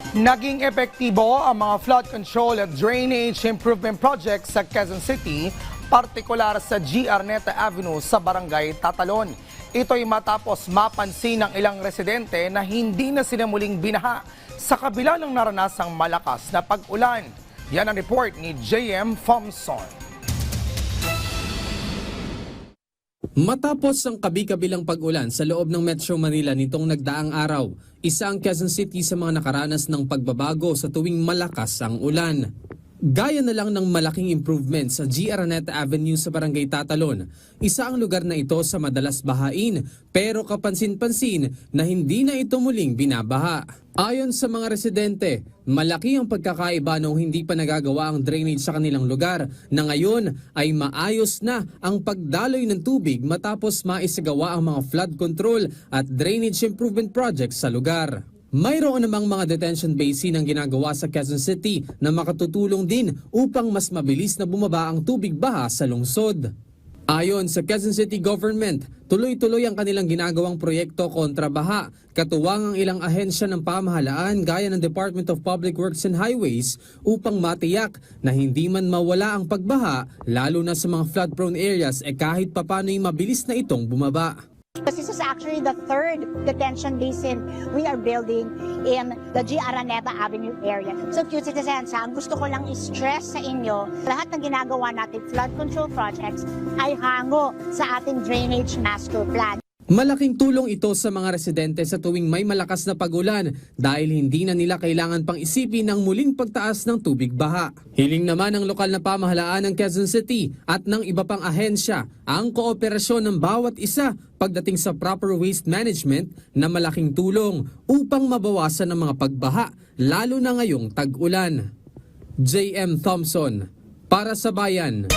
Naging epektibo ang mga flood control at drainage improvement projects sa Quezon City, partikular sa G. Arneta Avenue sa Barangay Tatalon. Ito'y matapos mapansin ng ilang residente na hindi na sila muling binaha sa kabila ng naranasang malakas na pag-ulan. Yan ang report ni J.M. Thompson. Matapos ang kabi-kabilang pag-ulan sa loob ng Metro Manila nitong nagdaang araw, isa ang Quezon City sa mga nakaranas ng pagbabago sa tuwing malakas ang ulan. Gaya na lang ng malaking improvement sa G. Araneta Avenue sa Barangay Tatalon. Isa ang lugar na ito sa madalas bahain pero kapansin-pansin na hindi na ito muling binabaha. Ayon sa mga residente, malaki ang pagkakaiba nung hindi pa nagagawa ang drainage sa kanilang lugar na ngayon ay maayos na ang pagdaloy ng tubig matapos maisagawa ang mga flood control at drainage improvement projects sa lugar. Mayroon namang mga detention basin ang ginagawa sa Quezon City na makatutulong din upang mas mabilis na bumaba ang tubig baha sa lungsod. Ayon sa Quezon City Government, tuloy-tuloy ang kanilang ginagawang proyekto kontra baha, katuwang ang ilang ahensya ng pamahalaan gaya ng Department of Public Works and Highways upang matiyak na hindi man mawala ang pagbaha, lalo na sa mga flood-prone areas kahit papano'y mabilis na itong bumaba. This is actually the third detention basin we are building in the G. Araneta Avenue area. So, cute citizens, ang gusto ko lang i-stress sa inyo, lahat ng ginagawa natin flood control projects ay hango sa ating drainage master plan. Malaking tulong ito sa mga residente sa tuwing may malakas na pag-ulan dahil hindi na nila kailangan pang isipin ang muling pagtaas ng tubig baha. Hiling naman ng lokal na pamahalaan ng Quezon City at ng iba pang ahensya ang kooperasyon ng bawat isa pagdating sa proper waste management na malaking tulong upang mabawasan ang mga pagbaha lalo na ngayong tag-ulan. J.M. Thompson, para sa Bayan.